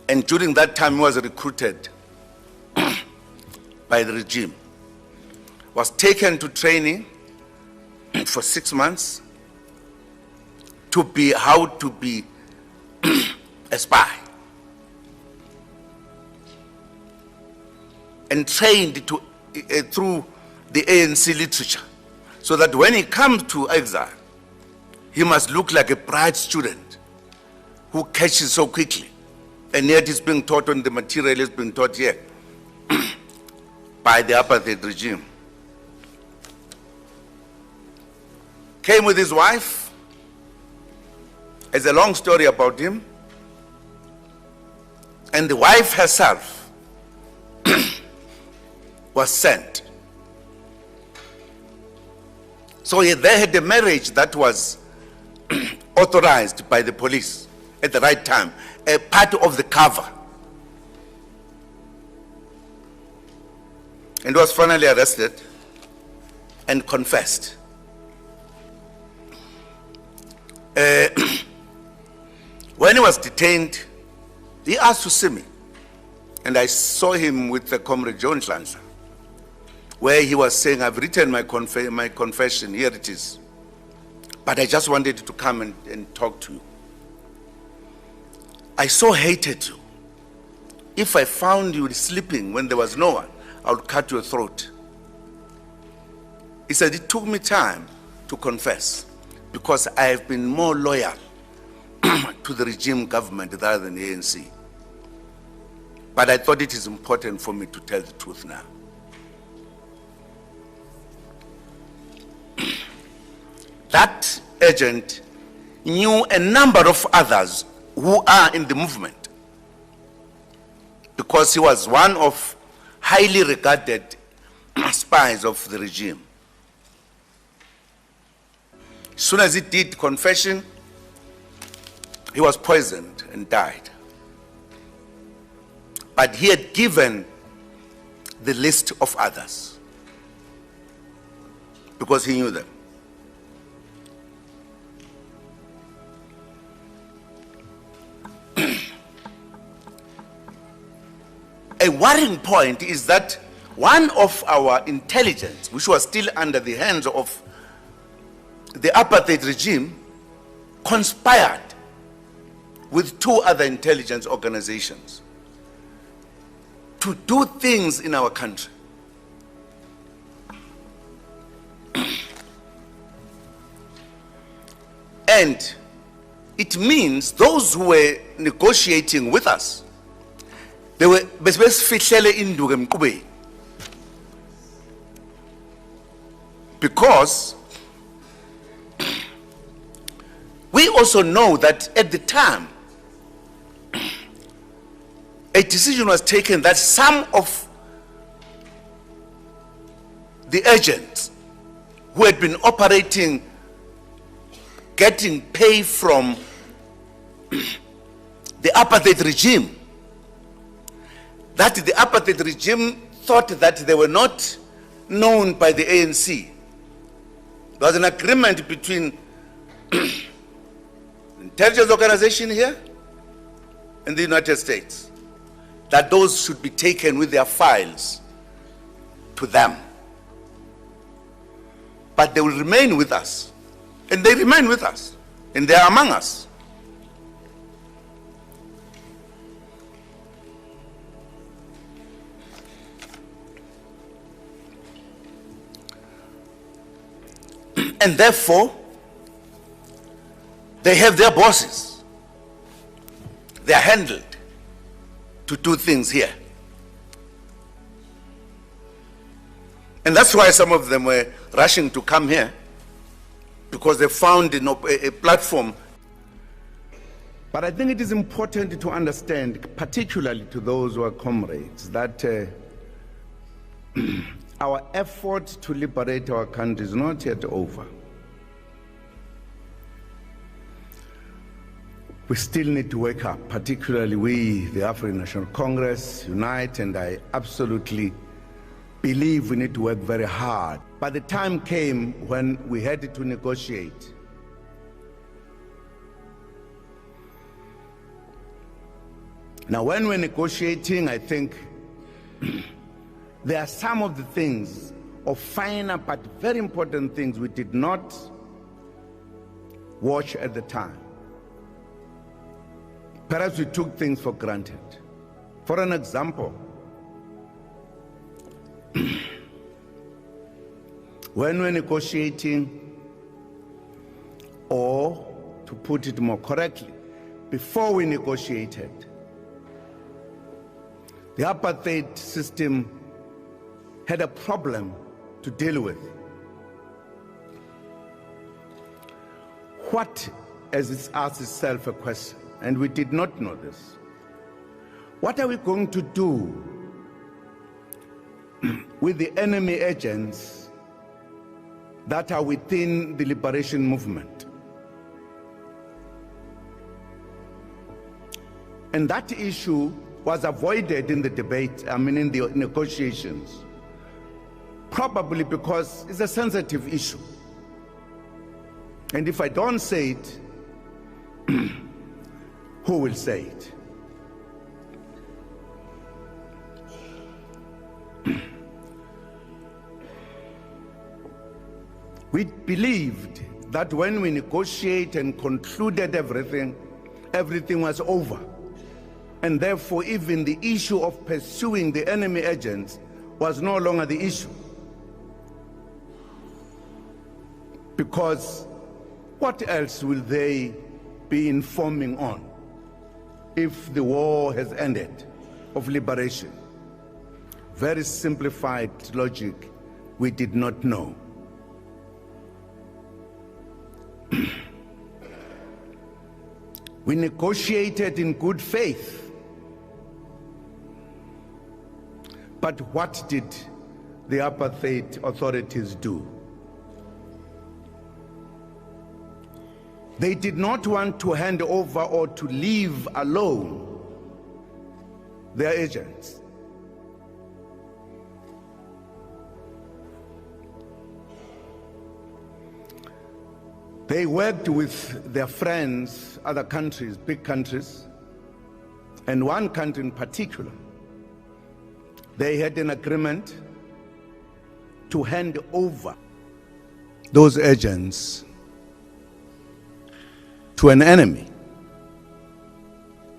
And during that time, he was recruited by the regime, was taken to training for 6 months to be how to be a spy, and trained to through the ANC literature, so that when he comes to exile, he must look like a bright student who catches so quickly, and yet is being taught on the material is being taught here by the apartheid regime. Came with his wife. There's a long story about him. And the wife herself was sent. So they had a marriage that was authorized by the police at the right time, a part of the cover. And was finally arrested and confessed. When he was detained, he asked to see me. And I saw him with the comrade John Lanza, where he was saying, I've written my confession, here it is. But I just wanted to come and talk to you. I so hated you. If I found you sleeping when there was no one, I would cut your throat. He said, it took me time to confess because I have been more loyal to the regime government rather than the ANC. But I thought it is important for me to tell the truth now. That agent knew a number of others who are in the movement because he was one of highly regarded spies of the regime. As soon as he did confession, he was poisoned and died. But he had given the list of others because he knew them. A worrying point is that one of our intelligence, which was still under the hands of the apartheid regime, conspired with 2 other intelligence organizations to do things in our country. And it means those who were negotiating with us, they were besifehlele induku emqubeni, because we also know that at the time a decision was taken that some of the agents who had been operating, getting pay from the apartheid regime, that the apartheid regime thought that they were not known by the ANC. There was an agreement between the intelligence organization here and the United States that those should be taken with their files to them. But they will remain with us. And they remain with us. And they are among us. And therefore, they have their bosses. They are handled to do things here. And that's why some of them were rushing to come here, because they found a platform. But I think it is important to understand, particularly to those who are comrades, that our effort to liberate our country is not yet over. We still need to wake up, particularly we, the African National Congress, unite, and I absolutely believe we need to work very hard. But the time came when we had to negotiate. Now, when we're negotiating, I think there are some of the things, of finer but very important things, we did not watch at the time. Perhaps we took things for granted. For an example, when we're negotiating, or to put it more correctly, before we negotiated, the apartheid system had a problem to deal with. What, as it asks itself a question, and we did not know this, what are we going to do with the enemy agents that are within the liberation movement? And that issue was avoided in the debate, in the negotiations, probably because it's a sensitive issue. And if I don't say it, who will say it? We believed that when we negotiate and concluded everything was over. And therefore, even the issue of pursuing the enemy agents was no longer the issue. Because what else will they be informing on if the war has ended of liberation? Very simplified logic, we did not know. We negotiated in good faith. But what did the apartheid authorities do? They did not want to hand over or to leave alone their agents. They worked with their friends, other countries, big countries, and one country in particular. They had an agreement to hand over those agents to an enemy.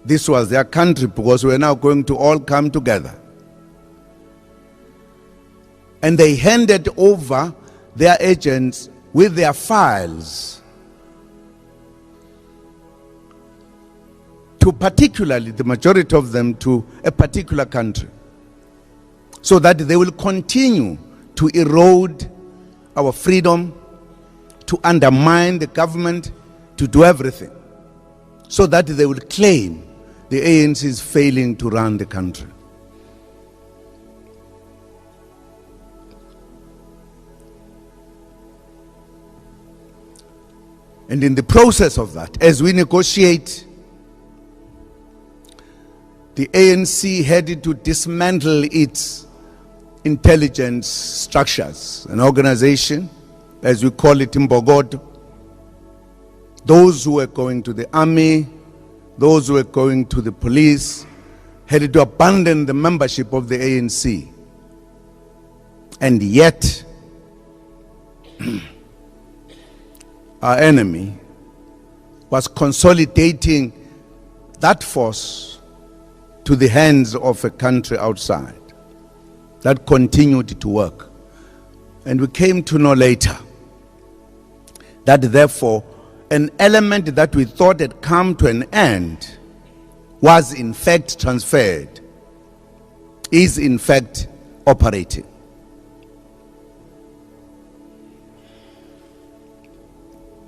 This was their country, because we're now going to all come together. And they handed over their agents with their files to, particularly the majority of them, to a particular country, so that they will continue to erode our freedom, to undermine the government, to do everything, so that they will claim the ANC is failing to run the country. And in the process of that, as we negotiate, the ANC had to dismantle its intelligence structures, an organization, as we call it in Bogoto. Those who were going to the army, those who were going to the police, had to abandon the membership of the ANC. And yet, our enemy was consolidating that force to the hands of a country outside that continued to work. And we came to know later that therefore an element that we thought had come to an end was in fact transferred, is in fact operating.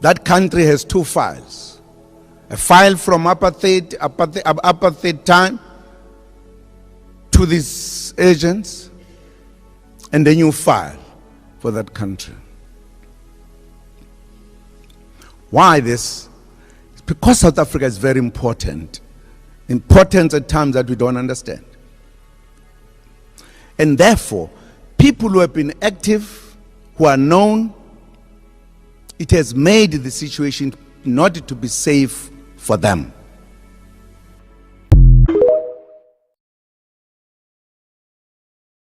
That country has two files. A file from apartheid time to these agents, and a new file for that country. Why this? It's because South Africa is very important. Important at times that we don't understand. And therefore, people who have been active, who are known, it has made the situation not to be safe for them.